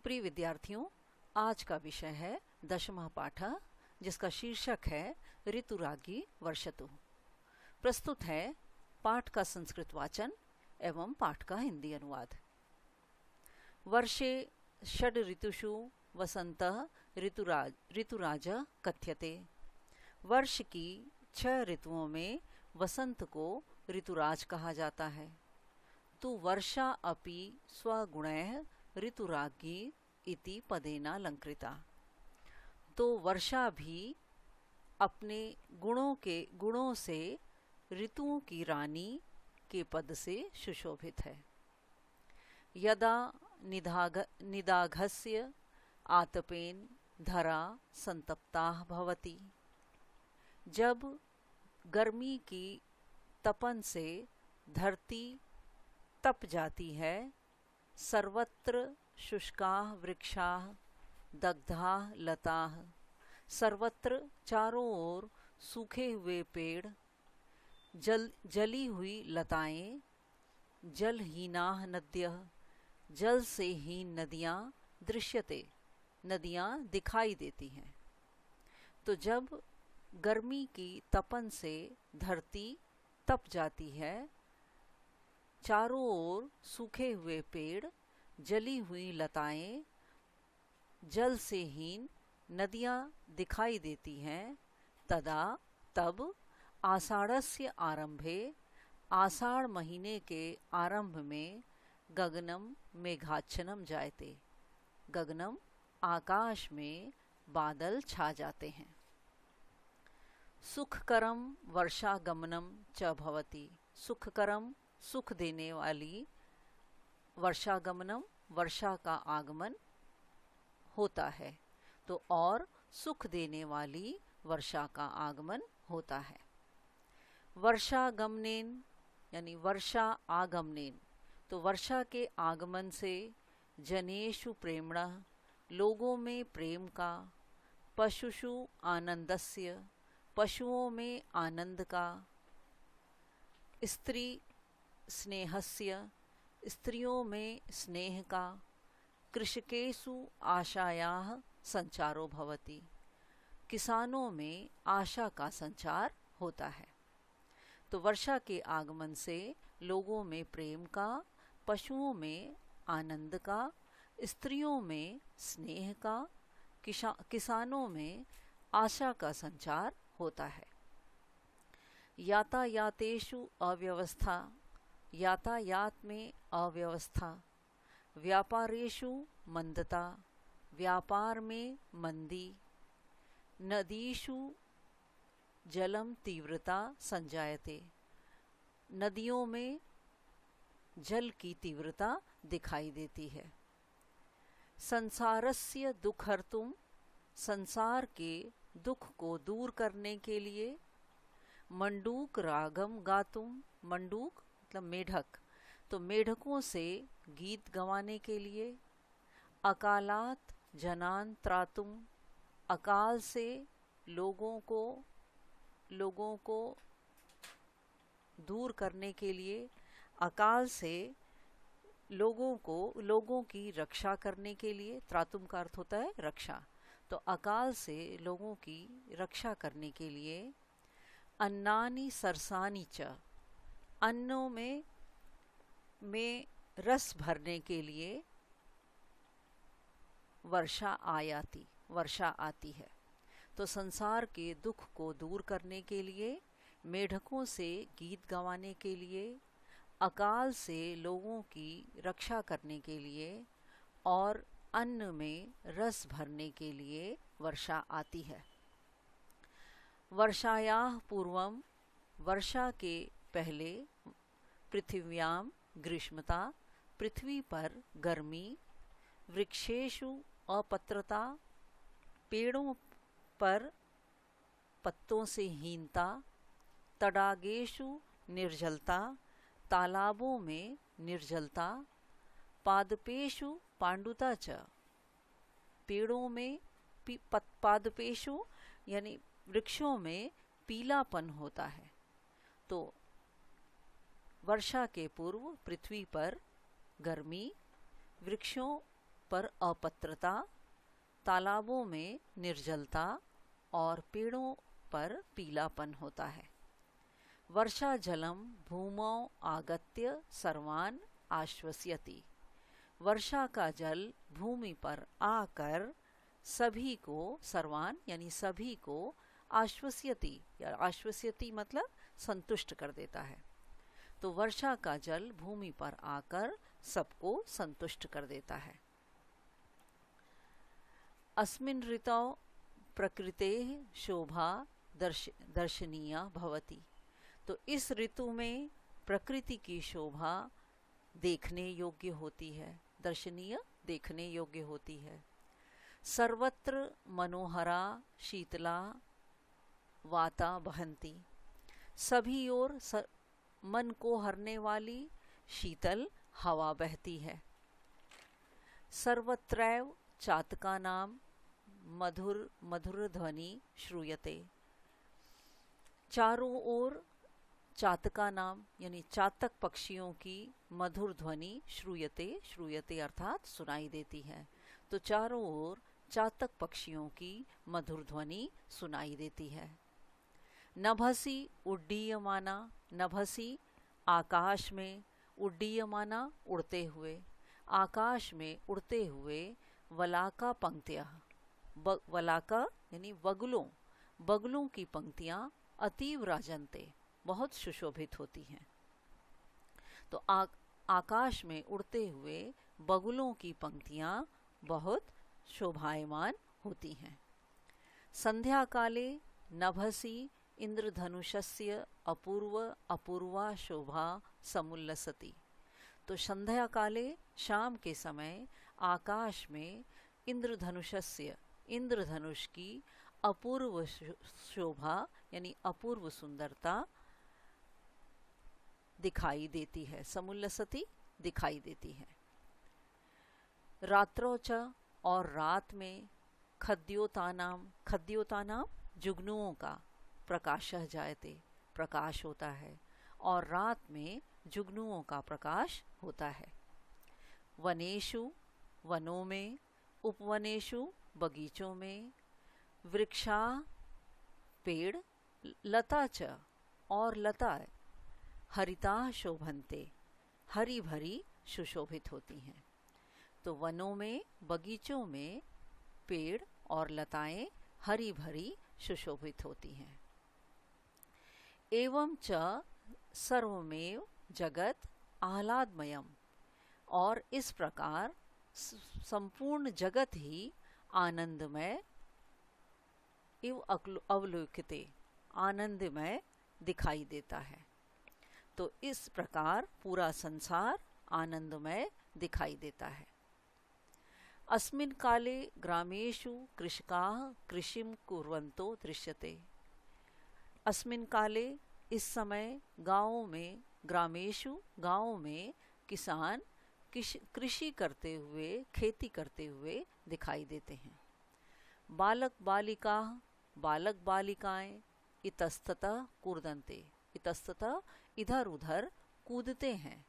प्रिय विद्यार्थियों, आज का विषय है दशमः पाठ, जिसका शीर्षक है ऋतुरागी वर्षतु। प्रस्तुत है पाठ का संस्कृत वाचन एवं पाठ का हिंदी अनुवाद। वर्षे षड् ऋतुषु वसंतः ऋतुराज कथ्यते। वर्ष की 6 ऋतुओं में वसंत को ऋतुराज कहा जाता है। तु वर्षा अपि स्वगुणैः ऋतुरागी इति पदेन अलंकृता। तो वर्षा भी अपने गुणों से ऋतुओं की रानी के पद से सुशोभित है। यदा निदाघस्य आतपेन धरा संतप्ताः भवति। जब गर्मी की तपन से धरती तप जाती है, सर्वत्र शुष्काः वृक्षाः दग्धाः लताः। सर्वत्र चारों ओर सूखे हुए पेड़, जली हुई लताएं, जलहीनाः नद्यः, जल से हीन नदियाँ दृश्यते, नदियाँ दिखाई देती हैं। तो जब गर्मी की तपन से धरती तप जाती है, चारों ओर सूखे हुए पेड़, जली हुई लताएं, जल से हीन नदियाँ दिखाई देती हैं, तब आषाढ़स्य आरंभे, आषाढ़ महीने के आरंभ में गगनम मेघाच्छनम जायते। गगनम आकाश में बादल छा जाते हैं। सुखकरम वर्षागमनम च भवति। सुखकरम सुख देने वाली, वर्षागमनम वर्षा का आगमन होता है, तो और सुख देने वाली वर्षा का आगमन होता है। वर्षागमनेन यानी वर्षा आगमनेन, तो वर्षा के आगमन से जनेषु प्रेम्णः, लोगों में प्रेम का, पशुषु आनंदस्य, पशुओं में आनंद का, स्त्री स्नेहस्य, स्त्रियों में स्नेह का, कृषकेषु आशायाः संचारो भवति, किसानों में आशा का संचार होता है। तो वर्षा के आगमन से लोगों में प्रेम का, पशुओं में आनंद का, स्त्रियों में स्नेह का, किसानों में आशा का संचार होता है। यातायातेषु अव्यवस्था, यातायात में अव्यवस्था, व्यापारेषु मंदता, व्यापार में मंदी, नदीषु जलम तीव्रता संजायते, नदियों में जल की तीव्रता दिखाई देती है। संसारस्य दुःखहर्तुं, संसार के दुख को दूर करने के लिए, मंडूक रागम गातुम, मंडूक मतलब मेढक, तो मेढकों से गीत गवाने के लिए, अकालात जनान त्रातुम, अकाल से लोगों को दूर करने के लिए, अकाल से लोगों की रक्षा करने के लिए, त्रातुम का अर्थ होता है रक्षा, तो अकाल से लोगों की रक्षा करने के लिए, अन्नानि सरसानि च, अन्नों में रस भरने के लिए वर्षा आती है। तो संसार के दुख को दूर करने के लिए, मेढकों से गीत गवाने के लिए, अकाल से लोगों की रक्षा करने के लिए और अन्न में रस भरने के लिए वर्षा आती है। वर्षायाः पूर्वम, वर्षा के पहले, पृथिव्याम ग्रीष्मता, पृथ्वी पर गर्मी, वृक्षेषु अपत्रता, पेड़ों पर पत्तों से हीनता, तडागेषु निर्जलता, तालाबों में निर्जलता, पादपेषु पांडुता च, पेड़ों में पादपेषु यानी वृक्षों में पीलापन होता है। तो वर्षा के पूर्व पृथ्वी पर गर्मी, वृक्षों पर अपत्रता, तालाबों में निर्जलता और पेड़ों पर पीलापन होता है। वर्षा जलम भूमौ आगत्य सर्वान आश्वस्यति। वर्षा का जल भूमि पर आकर सभी को, सर्वान यानी सभी को, आश्वस्यति या आश्वस्यति मतलब संतुष्ट कर देता है। तो वर्षा का जल भूमि पर आकर सबको संतुष्ट कर देता है। अस्मिन् ऋतौ प्रकृतेः शोभा दर्शनीया भवति। तो इस ऋतु में प्रकृति की शोभा देखने योग्य होती है, दर्शनीय देखने योग्य होती है। सर्वत्र मनोहरा शीतला वाता बहंती। सभी ओर मन को हरने वाली शीतल हवा बहती है। सर्वत्रैव चातकानां मधुर मधुर ध्वनि श्रूयते। चारों ओर चातका नाम यानी चातक पक्षियों की मधुर ध्वनि श्रूयते, श्रूयते अर्थात सुनाई देती है। तो चारों ओर चातक पक्षियों की मधुर ध्वनि सुनाई देती है। नभसी उड्डीयमाना, नभसी आकाश में, उड्डीयमाना उड़ते हुए, आकाश में उड़ते हुए, वलाका पंक्तियाँ, वलाका यानी बगुलों, बगुलों की पंक्तियाँ अतीव राजन्ते बहुत सुशोभित होती हैं। तो आकाश में उड़ते हुए बगुलों की पंक्तियाँ बहुत शोभायमान होती हैं। संध्या काले नभसी इंद्रधनुषस्य अपूर्व अपूर्वा शोभा समुल्लसति। तो संध्या काले शाम के समय आकाश में इंद्रधनुषस्य, इंद्रधनुष की अपूर्व शोभा यानी अपूर्व सुंदरता दिखाई देती है, समुल्लसति दिखाई देती है। रात्रो च और रात में खद्योतानाम, खद्योतानाम जुगनुओं का प्रकाशः जायते प्रकाश होता है, और रात में जुगनुओं का प्रकाश होता है। वनेषु वनों में, उपवनेषु बगीचों में, वृक्षा पेड़, लता च और लता, हरिता शोभन्ते हरी भरी सुशोभित होती हैं। तो वनों में, बगीचों में पेड़ और लताएं हरी भरी सुशोभित होती हैं। एवं च सर्वमेव जगत आह्लादमयम। और इस प्रकार संपूर्ण जगत ही आनंदमय इव अवलोकिते, आनंदमय दिखाई देता है। तो इस प्रकार पूरा संसार आनंदमय दिखाई देता है। अस्मिन् काले ग्रामेषु कृषकाः कृषिं कुर्वन्तो दृश्यते। अस्मिन् काले इस समय गाँवों में, ग्रामेषु गाँवों में किसान कृषि करते हुए, खेती करते हुए दिखाई देते हैं। बालक बालिका, बालक बालिकाएं इतस्ततः कूर्दन्ते, इतस्ततः इधर उधर कूदते हैं।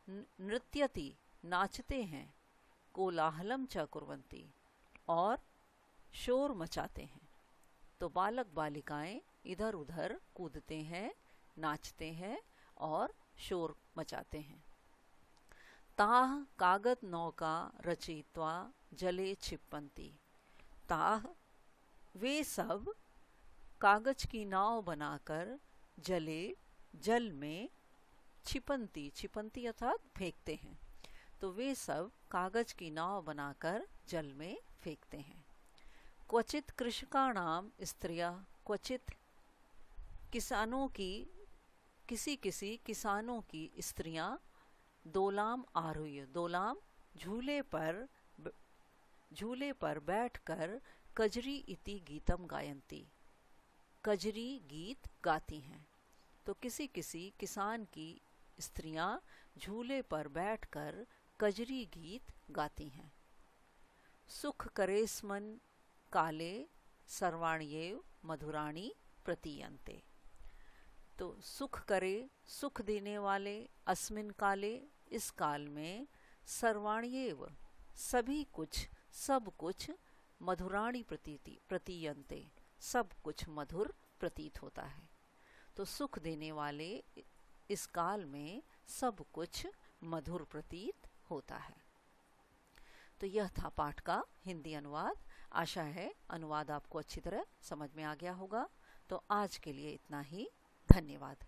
नृत्यति नाचते हैं। कोलाहलम च कुर्वन्ति और शोर मचाते हैं। तो बालक बालिकाएं इधर उधर कूदते हैं, नाचते हैं और शोर मचाते हैं। ताह कागद नौका रचयित्वा जले क्षिपन्ति। ताह वे सब कागज की नाव बनाकर जल में क्षिपन्ति, क्षिपन्ति अर्थात फेंकते हैं। तो वे सब कागज की नाव बनाकर जल में फेंकते हैं। क्वचित कृषकाणाम स्त्रियः, क्वचित किसानों की, किसी किसी किसानों की स्त्रियां दोलाम आरूह्य, दोलाम झूले पर बैठकर कजरी इति गीतम गायन्ति, कजरी गीत गाती हैं। तो किसी किसी किसान की स्त्रियां झूले पर बैठकर कजरी गीत गाती हैं। सुख करेस्मन् काले सर्वाण्येव मधुराणि प्रतीयन्ते। तो सुख करे, सुख देने वाले, अस्मिन् काले इस काल में, सर्वाण्येव सभी कुछ सब कुछ मधुराणी प्रतीयन्ते, सब कुछ मधुर प्रतीत होता है। तो सुख देने वाले इस काल में सब कुछ मधुर प्रतीत होता है। तो यह था पाठ का हिंदी अनुवाद। आशा है अनुवाद आपको अच्छी तरह समझ में आ गया होगा। तो आज के लिए इतना ही। धन्यवाद।